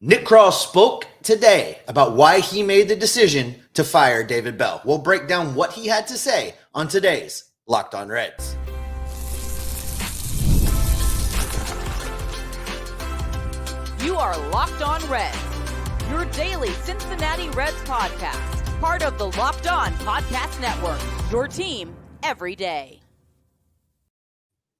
Nick Krall spoke today about why he made the decision to fire David Bell. We'll break down what he had to say on today's Locked On Reds. You are Locked On Reds, your daily Cincinnati Reds podcast, part of the Locked On Podcast Network, your team every day.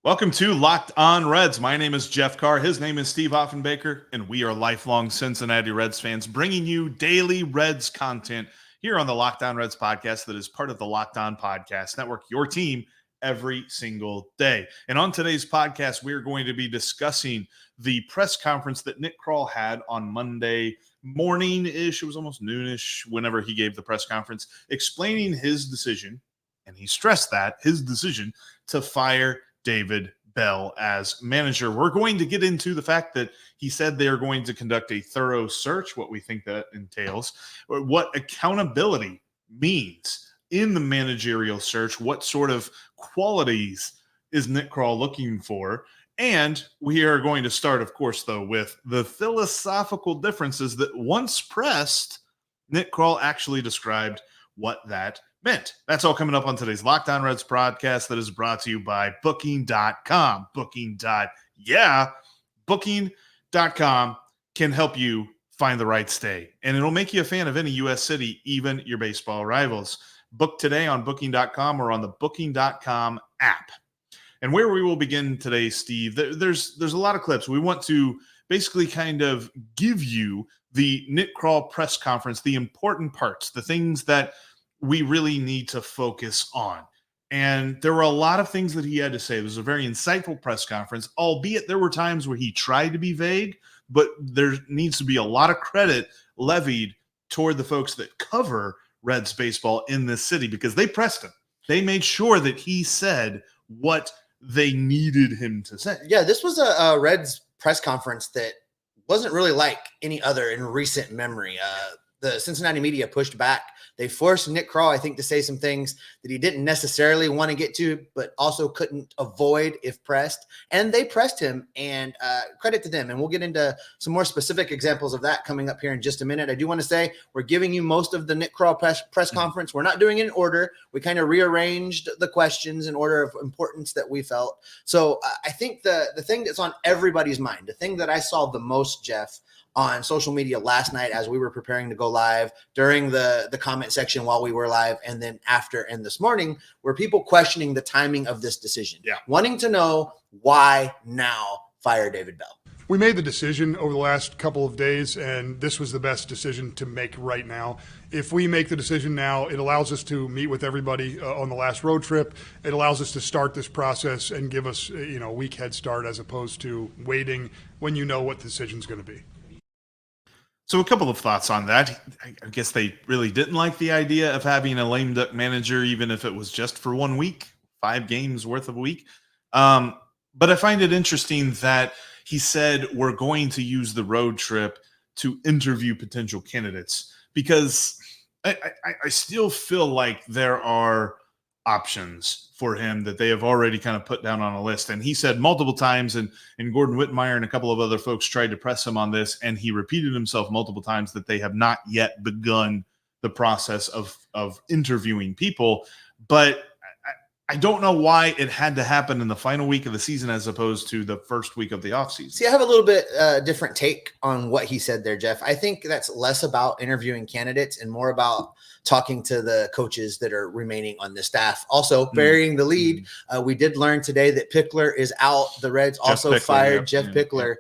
Welcome to Locked On Reds. My name is Jeff Carr. His name is Steve Offenbaker, and we are lifelong Cincinnati Reds fans bringing you daily Reds content here on the Locked On Reds podcast that is part of the Locked On Podcast Network, your team every single day. And on today's podcast, we're going to be discussing the press conference that Nick Krall had on Monday morning-ish. It was almost noonish whenever he gave the press conference, explaining his decision, and he stressed that, his decision to fire David Bell as manager. We're going to get into the fact that he said they are going to conduct a thorough search, what we think that entails, what accountability means in the managerial search, what sort of qualities is Nick Krall looking for. And we are going to start, of course, though, with the philosophical differences that once pressed, Nick Krall actually described what that meant. That's all coming up on today's Locked On Reds podcast that is brought to you by Booking.com. Booking.com can help you find the right stay, and it'll make you a fan of any U.S. city, even your baseball rivals. Book today on Booking.com or on the Booking.com app. And where we will begin today, Steve, there's a lot of clips. We want to basically kind of give you the Nick Krall press conference, the important parts, the things that we really need to focus on. And there were a lot of things that he had to say. It was a very insightful press conference, albeit there were times where he tried to be vague, but there needs to be a lot of credit levied toward the folks that cover Reds baseball in this city because they pressed him. They made sure that he said what they needed him to say. Yeah, this was a Reds press conference that wasn't really like any other in recent memory. The Cincinnati media pushed back. They forced Nick Krall, I think, to say some things that he didn't necessarily want to get to, but also couldn't avoid if pressed. And they pressed him, and credit to them. And we'll get into some more specific examples of that coming up here in just a minute. I do want to say we're giving you most of the Nick Krall press conference. We're not doing it in order. We kind of rearranged the questions in order of importance that we felt. So I think the thing that's on everybody's mind, the thing that I saw the most, Jeff, on social media last night as we were preparing to go live, during the comment section while we were live, and then after and this morning, were people questioning the timing of this decision, wanting to know why now fire David Bell. We made the decision over the last couple of days, and this was the best decision to make right now. If we make the decision now, it allows us to meet with everybody on the last road trip. It allows us to start this process and give us a week head start as opposed to waiting when you know what the decision is going to be. So a couple of thoughts on that. I guess they really didn't like the idea of having a lame duck manager, even if it was just for 1 week, 5 games worth of a week. But I find it interesting that he said we're going to use the road trip to interview potential candidates, because I still feel like there are options for him that they have already kind of put down on a list. And he said multiple times, and Gordon Whitmire and a couple of other folks tried to press him on this, and he repeated himself multiple times that they have not yet begun the process of interviewing people. But I don't know why it had to happen in the final week of the season as opposed to the first week of the offseason. See, I have a little bit different take on what he said there, Jeff. I think that's less about interviewing candidates and more about talking to the coaches that are remaining on the staff. Also, burying the lead, we did learn today that Pickler is out. The Reds also fired Jeff Pickler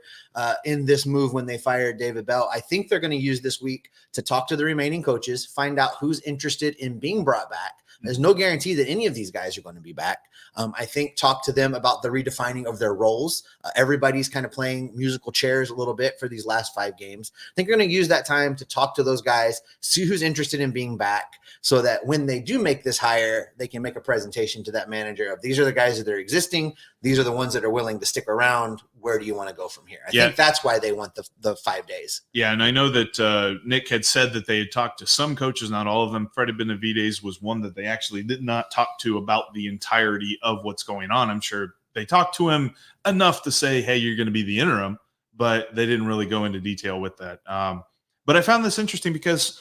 in this move when they fired David Bell. I think they're going to use this week to talk to the remaining coaches, find out who's interested in being brought back. There's no guarantee that any of these guys are going to be back. I think talk to them about the redefining of their roles. Everybody's kind of playing musical chairs a little bit for these last 5 games. I think you're going to use that time to talk to those guys, see who's interested in being back, so that when they do make this hire, they can make a presentation to that manager of, these are the guys that are existing. These are the ones that are willing to stick around. Where do you want to go from here? I think that's why they want the 5 days. Yeah, and I know that Nick had said that they had talked to some coaches, not all of them. Freddie Benavidez was one that they actually did not talk to about the entirety of what's going on. I'm sure they talked to him enough to say, hey, you're going to be the interim, but they didn't really go into detail with that. But I found this interesting because,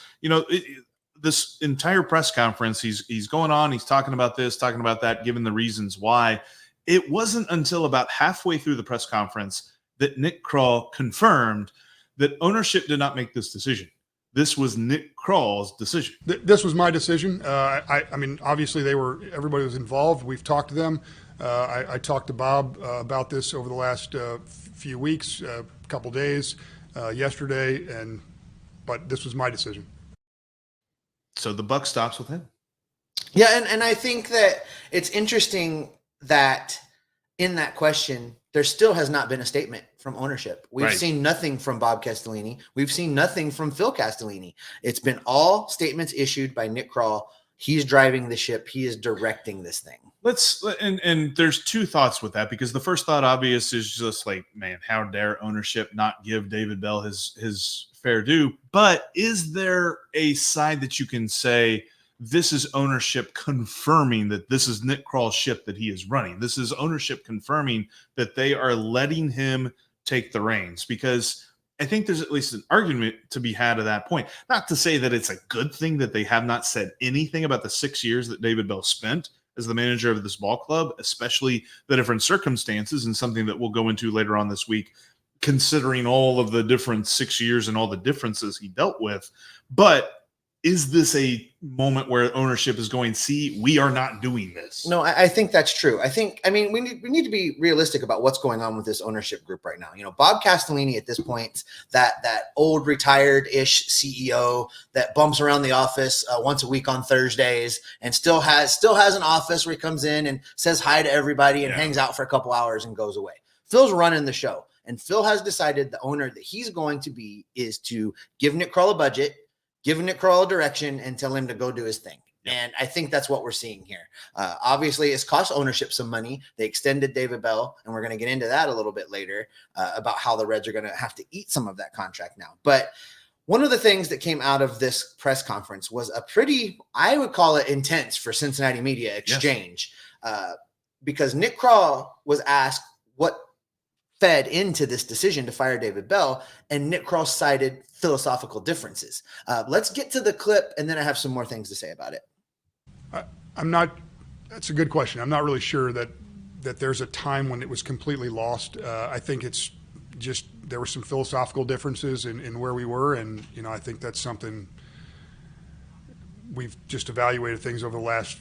this entire press conference, he's going on, he's talking about this, talking about that, giving the reasons why. It wasn't until about halfway through the press conference that Nick Krall confirmed that ownership did not make this decision. This was Nick Krall's decision. This was my decision. I mean, obviously everybody was involved. We've talked to them. I talked to Bob about this over the last few weeks, couple days, yesterday, but this was my decision. So the buck stops with him. Yeah, and I think that it's interesting that in that question, there still has not been a statement from ownership. We've seen nothing from Bob Castellini. We've seen nothing from Phil Castellini. It's been all statements issued by Nick Krall. He's driving the ship. He is directing this thing. And there's two thoughts with that, because the first thought obvious is just like, man, how dare ownership not give David Bell his fair due? But is there a side that you can say this is ownership confirming that this is Nick Krall's ship that he is running? This is ownership confirming that they are letting him take the reins, because I think there's at least an argument to be had at that point. Not to say that it's a good thing that they have not said anything about the 6 years that David Bell spent as the manager of this ball club, especially the different circumstances, and something that we'll go into later on this week, considering all of the different 6 years and all the differences he dealt with. But is this a moment where ownership is going, see, we are not doing this? No, I think that's true. I mean, we need to be realistic about what's going on with this ownership group right now. Bob Castellini at this point, that old retired-ish CEO that bumps around the office once a week on Thursdays and still has an office where he comes in and says hi to everybody and hangs out for a couple hours and goes away. Phil's running the show, and Phil has decided the owner that he's going to be is to give Nick Krall a budget, give Nick Krall a direction, and tell him to go do his thing. Yep. And I think that's what we're seeing here. Obviously, it's cost ownership some money. They extended David Bell, and we're going to get into that a little bit later about how the Reds are going to have to eat some of that contract now. But one of the things that came out of this press conference was a pretty, I would call it intense for Cincinnati media exchange, because Nick Krall was asked what fed into this decision to fire David Bell, and Nick Krall cited philosophical differences. Let's get to the clip, and then I have some more things to say about it. That's a good question. I'm not really sure that there's a time when it was completely lost. I think it's just there were some philosophical differences in where we were, and I think that's something we've just evaluated things over the last,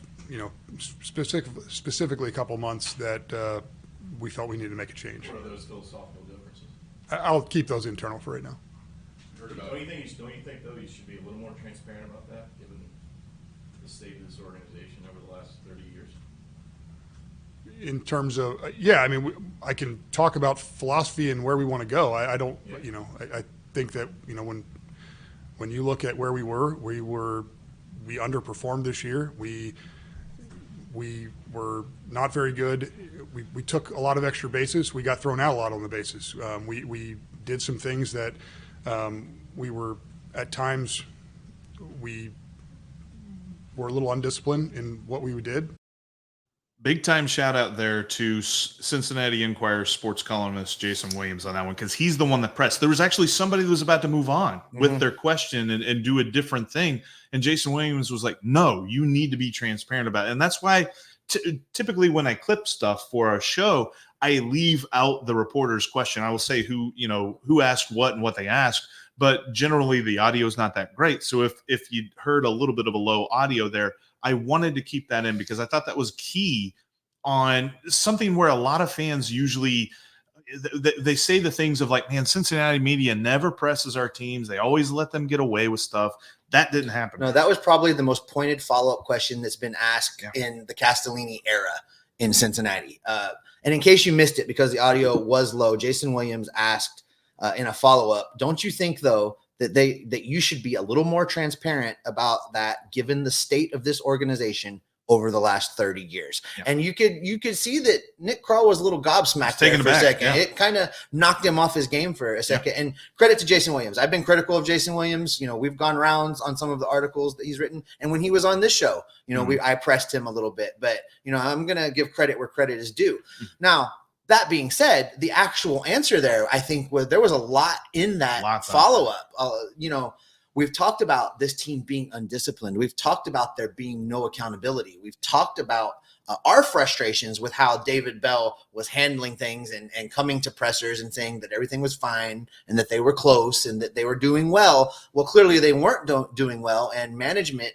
specifically a couple months that we felt we needed to make a change. What are those philosophical differences? I'll keep those internal for right now. Don't you think though you should be a little more transparent about that, given the state of this organization over the last 30 years? In terms of, I can talk about philosophy and where we want to go. I don't, I think that, when you look at where we underperformed this year. We were not very good. We took a lot of extra bases. We got thrown out a lot on the bases. We did some things that we were at times we were a little undisciplined in what we did. Big time shout out there to Cincinnati Enquirer sports columnist Jason Williams on that one, because he's the one that pressed. There was actually somebody who was about to move on with their question and do a different thing. And Jason Williams was like, no, you need to be transparent about it. And that's why typically when I clip stuff for a show, I leave out the reporter's question. I will say who asked what and what they asked, but generally the audio is not that great. So if you heard a little bit of a low audio there, I wanted to keep that in because I thought that was key on something where a lot of fans usually they say the things of like, man, Cincinnati media never presses our teams. They always let them get away with stuff. That didn't happen. No, that was probably the most pointed follow-up question that's been asked in the Castellini era in Cincinnati. And in case you missed it, because the audio was low, Jason Williams asked in a follow-up, don't you think, though, that you should be a little more transparent about that, given the state of this organization over the last 30 years? Yeah. And you could see that Nick Krall was a little gobsmacked there for a second. Yeah. It kind of knocked him off his game for a second. Yeah. And credit to Jason Williams. I've been critical of Jason Williams. We've gone rounds on some of the articles that he's written. And when he was on this show, I pressed him a little bit. But, I'm going to give credit where credit is due. Now, That being said, the actual answer there, I think, there was a lot in that follow-up. We've talked about this team being undisciplined. We've talked about there being no accountability. We've talked about our frustrations with how David Bell was handling things and coming to pressers and saying that everything was fine and that they were close and that they were doing well. Well, clearly they weren't doing well, and management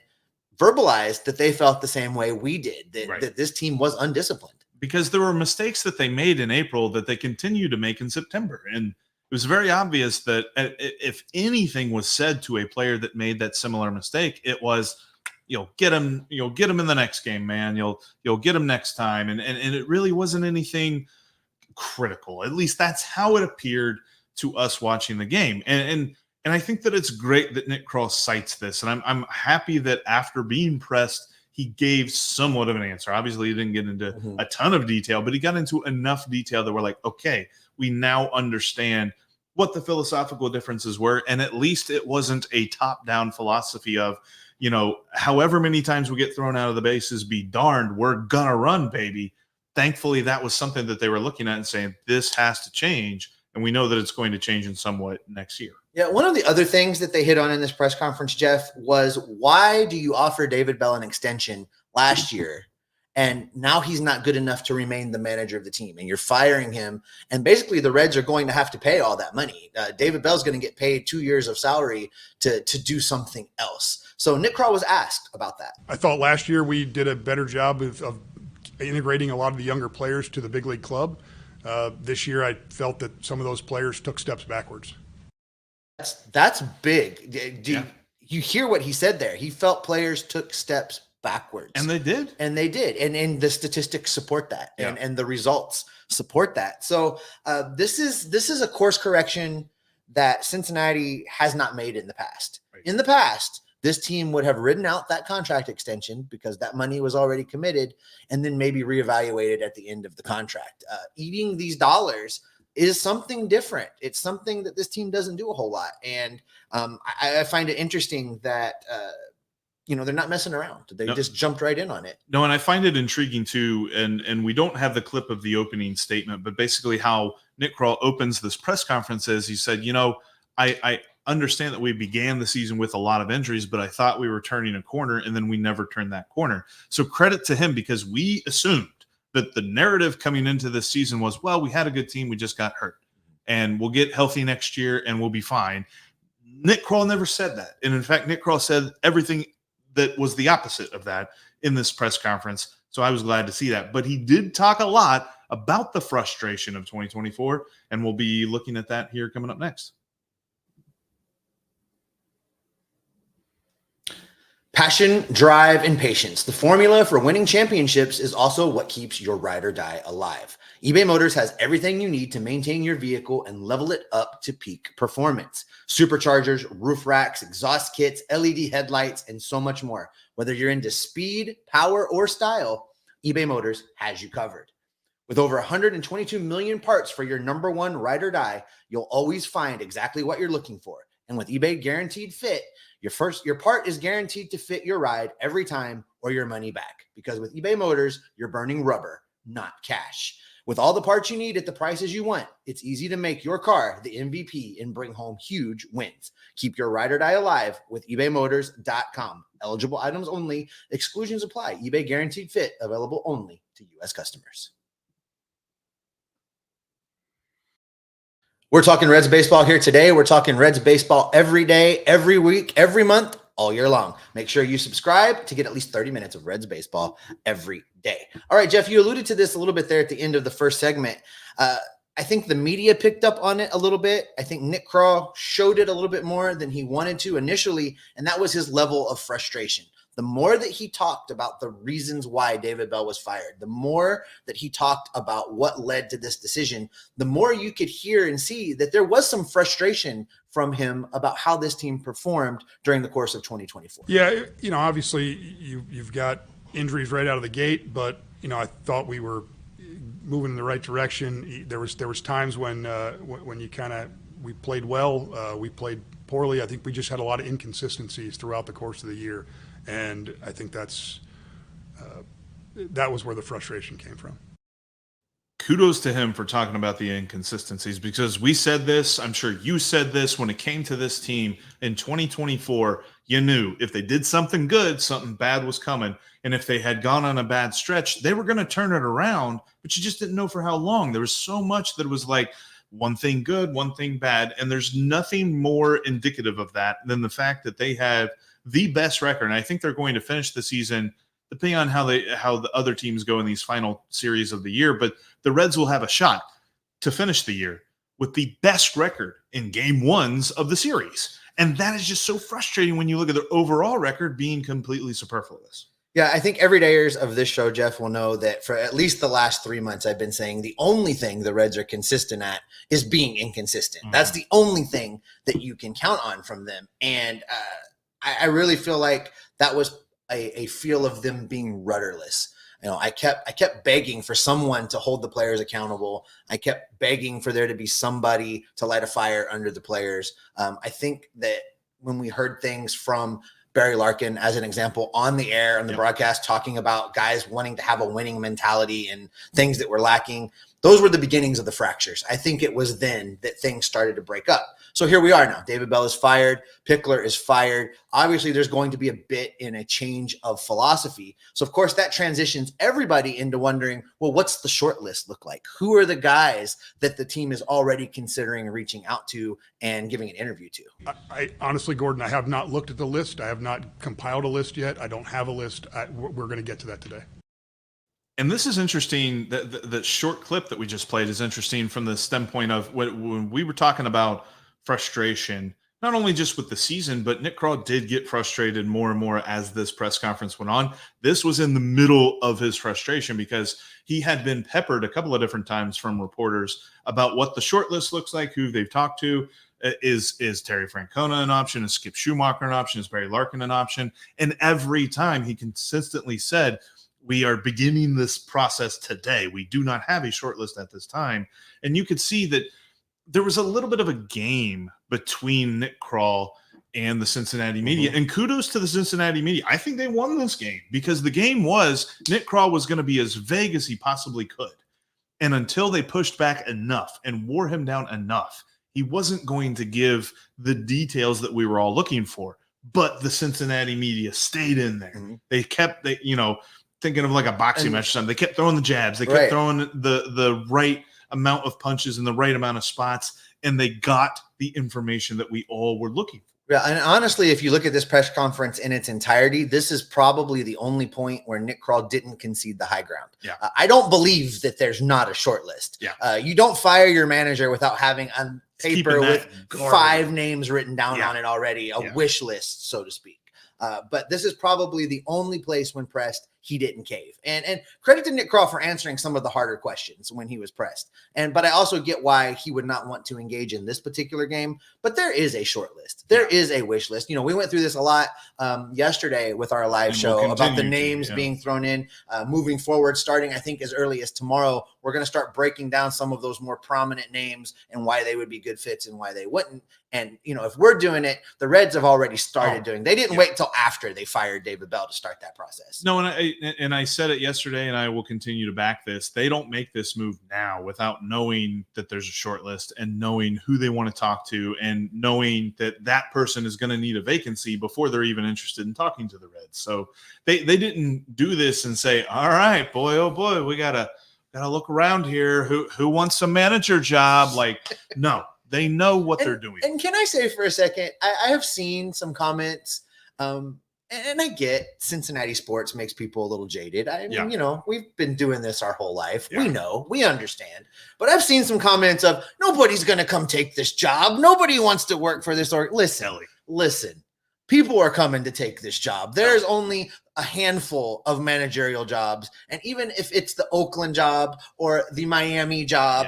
verbalized that they felt the same way we did, that this team was undisciplined. Because there were mistakes that they made in April that they continue to make in September. And it was very obvious that if anything was said to a player that made that similar mistake, it was, get him in the next game, man. You'll get him next time. And it really wasn't anything critical. At least that's how it appeared to us watching the game. And I think that it's great that Nick Krall cites this. And I'm happy that after being pressed, he gave somewhat of an answer. Obviously, he didn't get into a ton of detail, but he got into enough detail that we're like, okay, we now understand what the philosophical differences were. And at least it wasn't a top-down philosophy of, however many times we get thrown out of the bases, be darned, we're going to run, baby. Thankfully, that was something that they were looking at and saying, this has to change. And we know that it's going to change in somewhat next year. Yeah, one of the other things that they hit on in this press conference, Jeff, was why do you offer David Bell an extension last year and now he's not good enough to remain the manager of the team and you're firing him? And basically the Reds are going to have to pay all that money. David Bell's going to get paid 2 years of salary to do something else. So Nick Krall was asked about that. I thought last year we did a better job of integrating a lot of the younger players to the big league club. This year I felt that some of those players took steps backwards. That's big. You hear what he said there? He felt players took steps backwards. And they did. And the statistics support that. And the results support that. So this is a course correction that Cincinnati has not made in the past. Right. In the past, this team would have ridden out that contract extension because that money was already committed and then maybe reevaluated at the end of the contract. Eating these dollars is something different. It's something that this team doesn't do a whole lot. And I find it interesting that, they're not messing around. They just jumped right in on it. No, and I find it intriguing too, and we don't have the clip of the opening statement, but basically how Nick Krall opens this press conference is he said, I understand that we began the season with a lot of injuries, but I thought we were turning a corner, and then we never turned that corner. So credit to him, because we assumed that the narrative coming into this season was, well, we had a good team, we just got hurt, and we'll get healthy next year and we'll be fine. Nick Krall never said that. And in fact, Nick Krall said everything that was the opposite of that in this press conference. So I was glad to see that. But he did talk a lot about the frustration of 2024, and we'll be looking at that here coming up next. Passion, drive, and patience. The formula for winning championships is also what keeps your ride or die alive. eBay Motors has everything you need to maintain your vehicle and level it up to peak performance. Superchargers, roof racks, exhaust kits, LED headlights, and so much more. Whether you're into speed, power, or style, eBay Motors has you covered. With over 122 million parts for your number one ride or die, you'll always find exactly what you're looking for. And with eBay Guaranteed Fit, your part is guaranteed to fit your ride every time or your money back. Because with eBay Motors, you're burning rubber, not cash. With all the parts you need at the prices you want, it's easy to make your car the MVP and bring home huge wins. Keep your ride or die alive with ebaymotors.com. Eligible items only. Exclusions apply. eBay Guaranteed Fit, available only to U.S. customers. We're talking Reds baseball here today. We're talking Reds baseball every day, every week, every month, all year long. Make sure you subscribe to get at least 30 minutes of Reds baseball every day. All right, Jeff, you alluded to this a little bit there at the end of the first segment. I think the media picked up on it a little bit. I think Nick Krall showed it a little bit more than he wanted to initially, and that was his level of frustration. The more that he talked about the reasons why David Bell was fired, the more that he talked about what led to this decision, the more you could hear and see that there was some frustration from him about how this team performed during the course of 2024. Yeah, obviously you've got injuries right out of the gate, but, I thought we were moving in the right direction. There was times when we played well, we played poorly. I think we just had a lot of inconsistencies throughout the course of the year. And I think that was where the frustration came from. kudos to him for talking about the inconsistencies, because we said this, I'm sure you said this, when it came to this team in 2024, you knew if they did something good, something bad was coming. And if they had gone on a bad stretch, they were going to turn it around, but you just didn't know for how long. There was so much that was like one thing good, one thing bad. And there's nothing more indicative of that than the fact that they have the best record. And I think they're going to finish the season, depending on how the other teams go in these final series of the year, but the Reds will have a shot to finish the year with the best record in game ones of the series. And that is just so frustrating when you look at their overall record being completely superfluous. Yeah, I think everydayers of this show, Jeff, will know that for at least the last 3 months, I've been saying the only thing the Reds are consistent at is being inconsistent. That's the only thing that you can count on from them. And I really feel like that was a feel of them being rudderless. You know, I kept begging for someone to hold the players accountable. I kept begging for there to be somebody to light a fire under the players. I think that when we heard things from Barry Larkin, as an example, on the air, on the broadcast, talking about guys wanting to have a winning mentality and things that were lacking, those were the beginnings of the fractures. I think it was then that things started to break up. So here we are now. David Bell is fired. Pickler is fired. Obviously, there's going to be a bit in a change of philosophy. So, of course, that transitions everybody into wondering, well, what's the short list look like? Who are the guys that the team is already considering reaching out to and giving an interview to? I honestly, Gordon, I have not looked at the list. I have not compiled a list yet. I don't have a list. We're going to get to that today. And this is interesting. The short clip that we just played is interesting from the standpoint of when we were talking about frustration, not only just with the season, but Nick Krall did get frustrated more and more as this press conference went on. This was in the middle of his frustration because he had been peppered a couple of different times from reporters about what the short list looks like, who they've talked to. Is Terry Francona an option? Is Skip Schumacher an option? Is Barry Larkin an option? And every time he consistently said, we are beginning this process today. We do not have a short list at this time. And you could see that there was a little bit of a game between Nick Krall and the Cincinnati media. And kudos to the Cincinnati media. I think they won this game because the game was Nick Krall was going to be as vague as he possibly could. And until they pushed back enough and wore him down enough, he wasn't going to give the details that we were all looking for. But the Cincinnati media stayed in there. They kept, thinking of like a boxing match or something. They kept throwing the jabs. They kept throwing the right amount of punches in the right amount of spots, and they got the information that we all were looking for. Yeah, and honestly, if you look at this press conference in its entirety, this is probably the only point where Nick Krall didn't concede the high ground. Yeah. I don't believe that there's not a short list. Yeah. You don't fire your manager without having on paper with 5 names written down on it already, a wish list, so to speak. But this is probably the only place when pressed he didn't cave. And credit to Nick Krall for answering some of the harder questions when he was pressed. But I also get why he would not want to engage in this particular game. But there is a short list. There is a wish list. You know, we went through this a lot yesterday with our live show about the names being thrown in. Moving forward, starting I think as early as tomorrow, we're going to start breaking down some of those more prominent names and why they would be good fits and why they wouldn't. And, if we're doing it, the Reds have already started doing. They didn't wait till after they fired David Bell to start that process. No, and I said it yesterday, and I will continue to back this. They don't make this move now without knowing that there's a short list and knowing who they want to talk to and knowing that that person is going to need a vacancy before they're even interested in talking to the Reds. So they didn't do this and say, all right, boy, oh boy, we gotta look around here. Who wants a manager job? Like, no. They know what they're doing. And can I say for a second, I have seen some comments, and I get Cincinnati sports makes people a little jaded. I mean, we've been doing this our whole life. Yeah. We know, we understand. But I've seen some comments of nobody's going to come take this job. Nobody wants to work for this. Or listen. People are coming to take this job. There's only a handful of managerial jobs. And even if it's the Oakland job or the Miami job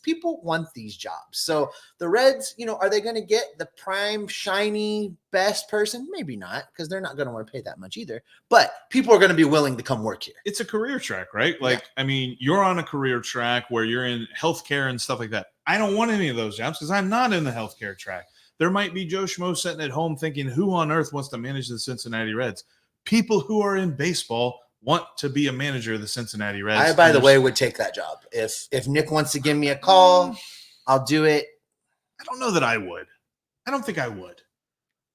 people want these jobs. So the Reds, are they going to get the prime, shiny, best person? Maybe not, because they're not going to want to pay that much either. But people are going to be willing to come work here. It's a career track, right? I mean, you're on a career track where you're in healthcare and stuff like that. I don't want any of those jobs because I'm not in the healthcare track. There might be Joe Schmo sitting at home thinking, who on earth wants to manage the Cincinnati Reds? People who are in baseball want to be a manager of the Cincinnati Reds. I, by the way, would take that job. If Nick wants to give me a call, I'll do it. I don't know that I would. I don't think I would.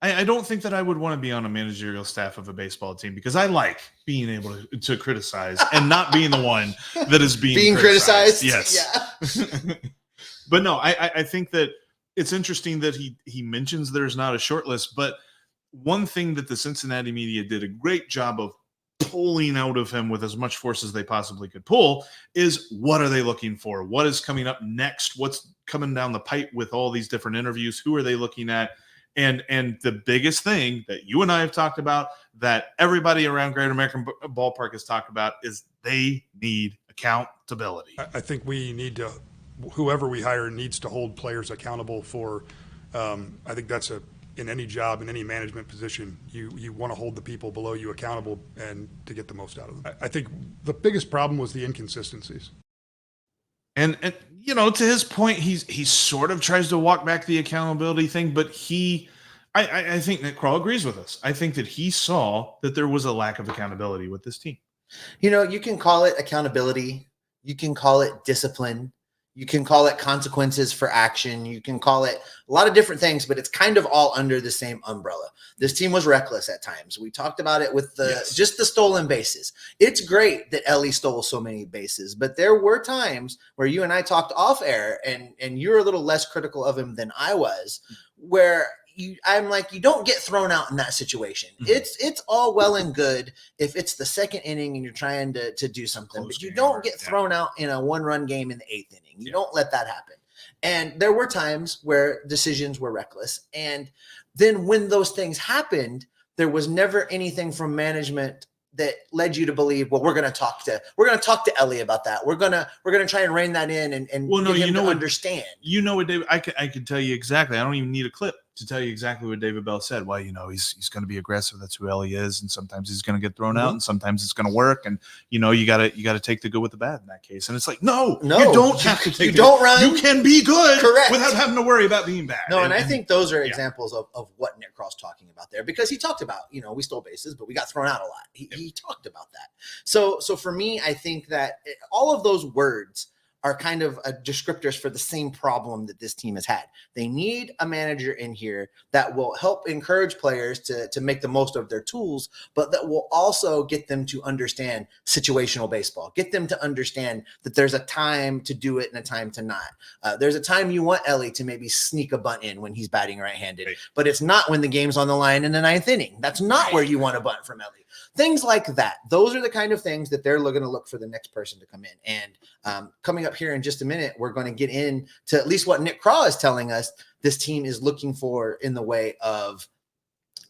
I don't think that I would want to be on a managerial staff of a baseball team because I like being able to criticize and not being the one that is being criticized. Yes. Yeah. But no, I think that it's interesting that he mentions there's not a shortlist, but one thing that the Cincinnati media did a great job of pulling out of him with as much force as they possibly could pull is what are they looking for? What is coming up next? What's coming down the pipe with all these different interviews? Who are they looking at? And the biggest thing that you and I have talked about, that everybody around Great American Ballpark has talked about, is they need accountability. I think we need to, whoever we hire needs to hold players accountable for, I think that's in any job, in any management position, you want to hold the people below you accountable and to get the most out of them. I think the biggest problem was the inconsistencies. And to his point, he sort of tries to walk back the accountability thing, but I think Nick Krall agrees with us. I think that he saw that there was a lack of accountability with this team. You can call it accountability. You can call it discipline. You can call it consequences for action. You can call it a lot of different things, but it's kind of all under the same umbrella. This team was reckless at times. We talked about it with just the stolen bases. It's great that Elly stole so many bases, but there were times where you and I talked off air and you're a little less critical of him than I was, where I'm like, you don't get thrown out in that situation. Mm-hmm. It's all well and good if it's the second inning and you're trying to do something, but you don't get thrown out in a 1-run game in the 8th inning. You don't let that happen. And there were times where decisions were reckless. And then when those things happened, there was never anything from management that led you to believe, well, we're going to talk to Elly about that. We're going to try and rein that in and get him to understand. You know what, David, I can tell you exactly. I don't even need a clip to tell you exactly what David Bell said. Well, he's going to be aggressive. That's who Elly is. And sometimes he's going to get thrown out and sometimes it's going to work. And you got to take the good with the bad in that case. And it's like, no, you don't have to take don't run. You can be good correct without having to worry about being bad. No. And I think those are examples of what Nick Krall's talking about there, because he talked about, we stole bases, but we got thrown out a lot. He talked about that. So for me, I think that all of those words are kind of descriptors for the same problem that this team has had. They need a manager in here that will help encourage players to make the most of their tools, but that will also get them to understand situational baseball, get them to understand that there's a time to do it and a time to not. There's a time you want Elly to maybe sneak a bunt in when he's batting right-handed, but it's not when the game's on the line in the 9th inning. That's not where you want a bunt from Elly. Things like that. Those are the kind of things that they're going to look for the next person to come in. And coming up here in just a minute, we're going to get into at least what Nick Krall is telling us this team is looking for in the way of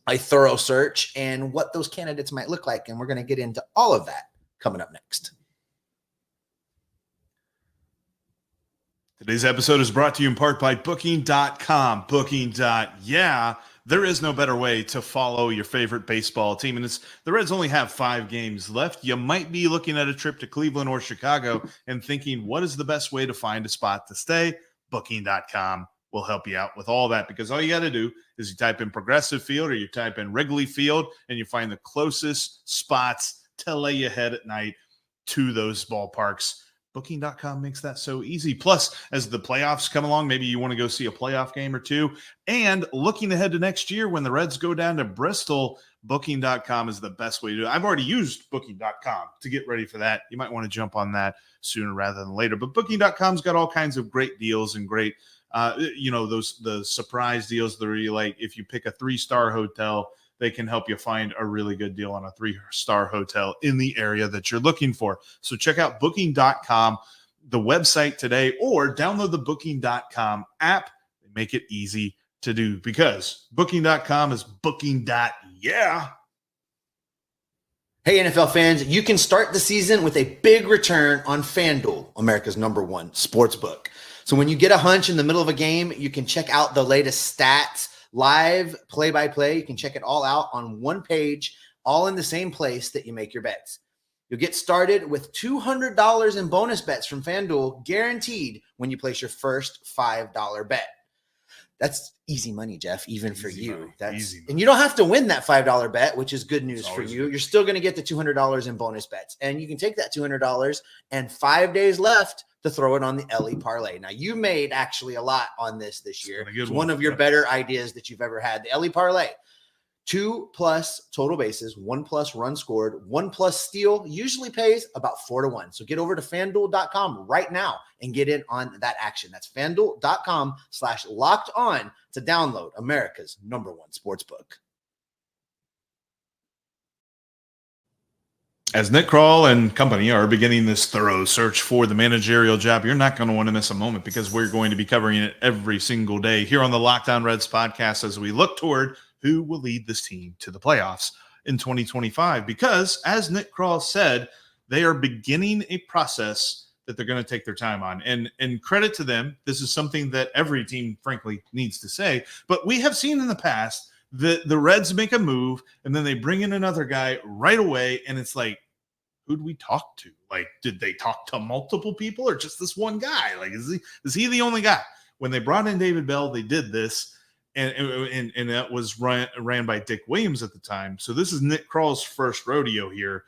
a thorough search and what those candidates might look like. And we're going to get into all of that coming up next. Today's episode is brought to you in part by Booking.com. There is no better way to follow your favorite baseball team. And the Reds only have 5 games left. You might be looking at a trip to Cleveland or Chicago and thinking, what is the best way to find a spot to stay? Booking.com will help you out with all that, because all you got to do is you type in Progressive Field or you type in Wrigley Field and you find the closest spots to lay your head at night to those ballparks. Booking.com makes that so easy. Plus, as the playoffs come along, maybe you want to go see a playoff game or two. And looking ahead to next year when the Reds go down to Bristol, Booking.com is the best way to do it. I've already used Booking.com to get ready for that. You might want to jump on that sooner rather than later. But Booking.com's got all kinds of great deals and great, the surprise deals that are really like if you pick a 3-star hotel, they can help you find a really good deal on a 3-star hotel in the area that you're looking for. So check out Booking.com, the website today, or download the Booking.com app. They make it easy to do because Booking.com is booking. Yeah. Hey, NFL fans, you can start the season with a big return on FanDuel, America's #1 sportsbook. So when you get a hunch in the middle of a game, you can check out the latest stats, live play-by-play. You can check it all out on one page, all in the same place that you make your bets. You'll get started with $200 in bonus bets from FanDuel, guaranteed when you place your first $5 bet. That's easy money, Jeff, even for you. Money. That's Easy money. And you don't have to win that $5 bet, which is good news for you. Good. You're still going to get the $200 in bonus bets. And you can take that $200 and 5 days left to throw it on the Elly parlay. Now, you made actually a lot on this year. It's one of your better ideas that you've ever had. The Elly parlay. 2+ total bases, 1+ run scored, 1+ steal usually pays about 4-1. So get over to FanDuel.com right now and get in on that action. That's FanDuel.com/locked-on to download America's #1 sportsbook. As Nick Krall and company are beginning this thorough search for the managerial job, you're not going to want to miss a moment because we're going to be covering it every single day here on the Locked On Reds podcast as we look toward who will lead this team to the playoffs in 2025. Because, as Nick Krall said, they are beginning a process that they're going to take their time on. And credit to them, this is something that every team, frankly, needs to say. But we have seen in the past that the Reds make a move, and then they bring in another guy right away, and it's like, who do we talk to? Like, did they talk to multiple people or just this one guy? Like, is he the only guy? When they brought in David Bell, they did this. And that was ran by Dick Williams at the time. So this is Nick Krall's first rodeo here,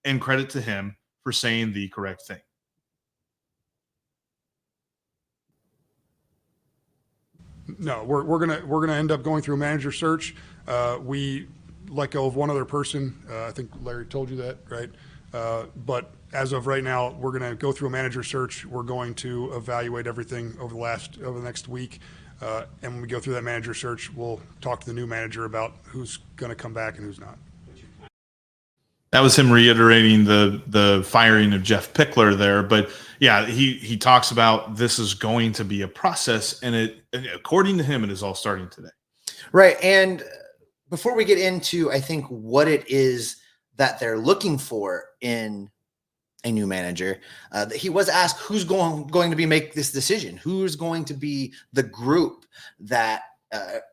and credit to him for saying the correct thing. No, we're gonna end up going through a manager search. We let go of one other person. I think Larry told you that, right? But as of right now, we're gonna go through a manager search. We're going to evaluate everything over the next week. And when we go through that manager search, we'll talk to the new manager about who's going to come back and who's not. That was him reiterating the firing of Jeff Pickler there. But yeah, he talks about this is going to be a process, and according to him, it is all starting today. Right. And before we get into, I think, what it is that they're looking for in a new manager, he was asked who's going to make this decision, who's going to be the group that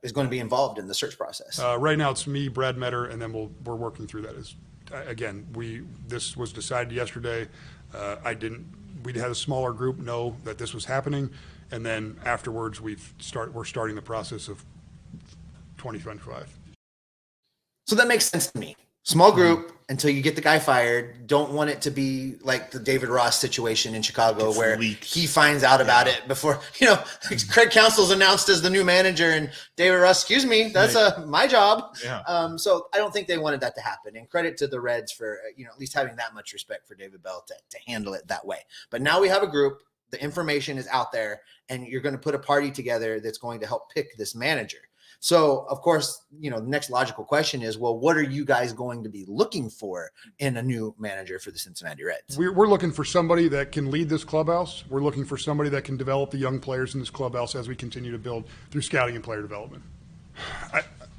is going to be involved in the search process. Right now, it's me, Brad Metter, and then we're working through that. This was decided yesterday. We had a smaller group know that this was happening, and then afterwards we're starting the process of 2025. So that makes sense to me. Small group until you get the guy fired. Don't want it to be like the David Ross situation in Chicago where he finds out about it before, Craig Counsell's announced as the new manager and David Ross, excuse me, that's my job. Yeah. So I don't think they wanted that to happen. And credit to the Reds for, at least having that much respect for David Bell to handle it that way. But now we have a group, the information is out there, and you're going to put a party together that's going to help pick this manager. So, of course, the next logical question is, well, what are you guys going to be looking for in a new manager for the Cincinnati Reds? We're looking for somebody that can lead this clubhouse. We're looking for somebody that can develop the young players in this clubhouse as we continue to build through scouting and player development.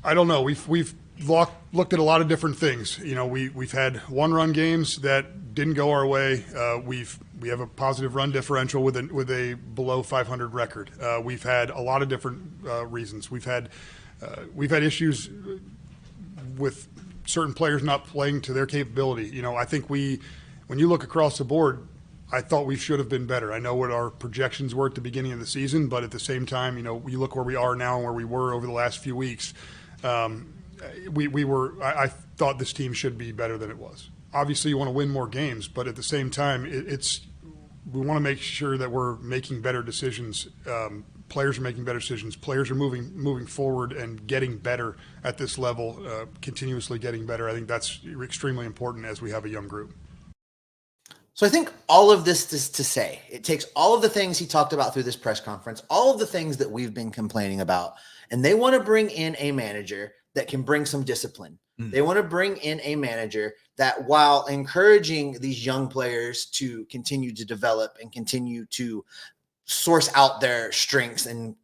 I don't know. We've looked at a lot of different things. We've had one-run games that didn't go our way. We have a positive run differential with a below 500 record. We've had a lot of different reasons. We've had issues with certain players not playing to their capability. I think when you look across the board, I thought we should have been better. I know what our projections were at the beginning of the season, but at the same time, you look where we are now and where we were over the last few weeks. I thought this team should be better than it was. Obviously, you want to win more games, but at the same time, we want to make sure that we're making better decisions. Players are making better decisions. Players are moving forward and getting better at this level, continuously getting better. I think that's extremely important as we have a young group. So I think all of this is to say, it takes all of the things he talked about through this press conference, all of the things that we've been complaining about, and they want to bring in a manager that can bring some discipline. They want to bring in a manager that, while encouraging these young players to continue to develop and continue to source out their strengths and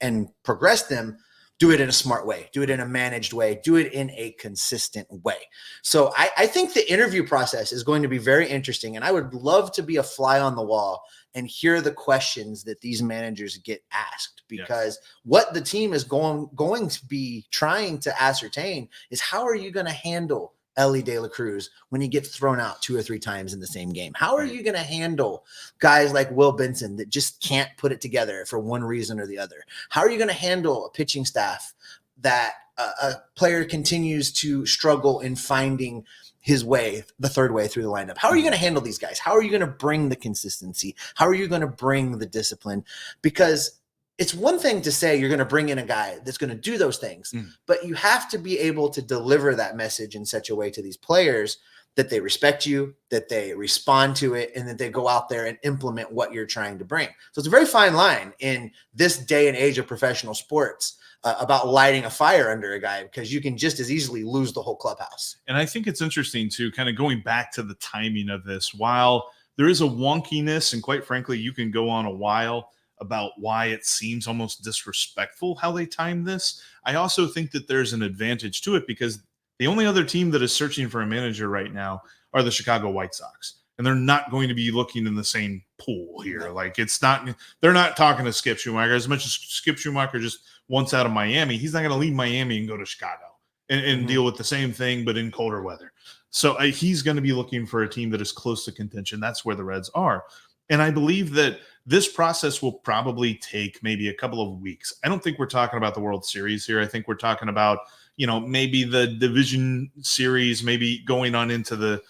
progress them, do it in a smart way, do it in a managed way, do it in a consistent way. So I think the interview process is going to be very interesting, and I would love to be a fly on the wall and hear the questions that these managers get asked, because what the team is going to be trying to ascertain is, how are you going to handle Elly De La Cruz when he gets thrown out 2 or 3 times in the same game? How are you going to handle guys like Will Benson that just can't put it together for one reason or the other? How are you going to handle a pitching staff that a player continues to struggle in finding his way, the third way through the lineup? How are you going to handle these guys? How are you going to bring the consistency? How are you going to bring the discipline? Because it's one thing to say you're going to bring in a guy that's going to do those things, but you have to be able to deliver that message in such a way to these players that they respect you, that they respond to it, and that they go out there and implement what you're trying to bring. So it's a very fine line in this day and age of professional sports about lighting a fire under a guy, because you can just as easily lose the whole clubhouse. And I think it's interesting too, kind of going back to the timing of this, while there is a wonkiness, and quite frankly, you can go on a while about why it seems almost disrespectful how they timed this. I also think that there's an advantage to it, because the only other team that is searching for a manager right now are the Chicago White Sox. And they're not going to be looking in the same pool here. Like, it's not, they're not talking to Skip Schumacher. As much as Skip Schumacher just wants out of Miami, he's not going to leave Miami and go to Chicago and deal with the same thing, but in colder weather. So he's going to be looking for a team that is close to contention. That's where the Reds are. And I believe that this process will probably take maybe a couple of weeks. I don't think we're talking about the World Series here. I think we're talking about, maybe the division series, maybe going on into the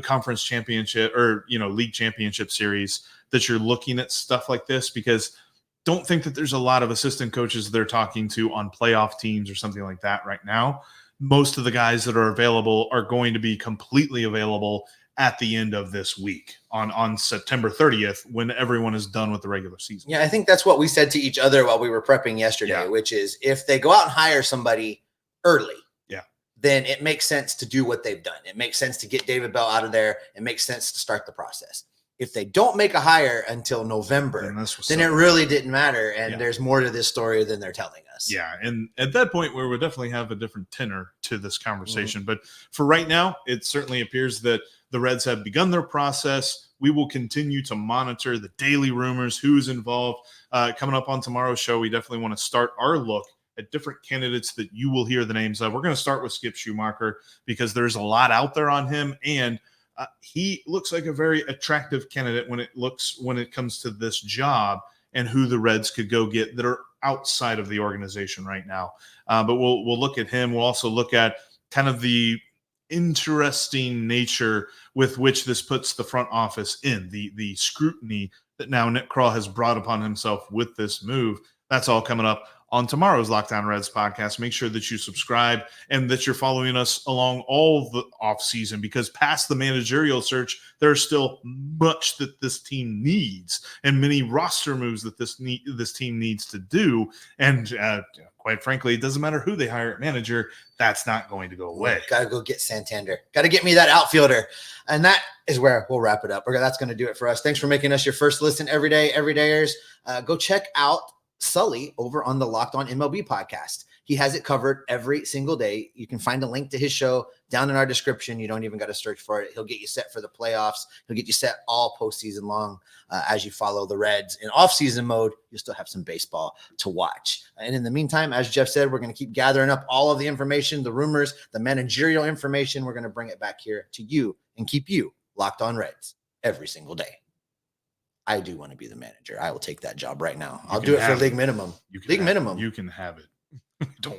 conference championship or, league championship series, that you're looking at stuff like this, because don't think that there's a lot of assistant coaches they're talking to on playoff teams or something like that right now. Most of the guys that are available are going to be completely available at the end of this week on September 30th, when everyone is done with the regular season. Yeah, I think that's what we said to each other while we were prepping yesterday, which is if they go out and hire somebody early, then it makes sense to do what they've done. It makes sense to get David Bell out of there. It makes sense to start the process. If they don't make a hire until November, then it really didn't matter. And there's more to this story than they're telling us. Yeah. And at that point, we would definitely have a different tenor to this conversation. But for right now, it certainly appears that the Reds have begun their process. We will continue to monitor the daily rumors, who's involved. Coming up on tomorrow's show, we definitely want to start our look at different candidates that you will hear the names of. We're going to start with Skip Schumacher, because there's a lot out there on him, and he looks like a very attractive candidate when it comes to this job and who the Reds could go get that are outside of the organization right now. But we'll look at him. We'll also look at kind of the interesting nature with which this puts the front office in, the scrutiny that now Nick Krall has brought upon himself with this move. That's all coming up on tomorrow's Locked On Reds podcast. Make sure that you subscribe and that you're following us along all the offseason, because past the managerial search, there's still much that this team needs and many roster moves that this team needs to do. And quite frankly, it doesn't matter who they hire at manager. That's not going to go away. Got to go get Santander. Got to get me that outfielder. And that is where we'll wrap it up. That's going to do it for us. Thanks for making us your first listen every day, everydayers. Go check out Sully over on the Locked On MLB podcast. He has it covered every single day. You can find a link to his show down in our description. You don't even got to search for it. He'll get you set for the playoffs. He'll get you set all postseason long as you follow the Reds. In off-season mode, you'll still have some baseball to watch. And in the meantime, as Jeff said, we're going to keep gathering up all of the information, the rumors, the managerial information. We're going to bring it back here to you and keep you locked on Reds every single day. I do want to be the manager. I will take that job right now. I'll do it for league minimum. League minimum. You can have it. Don't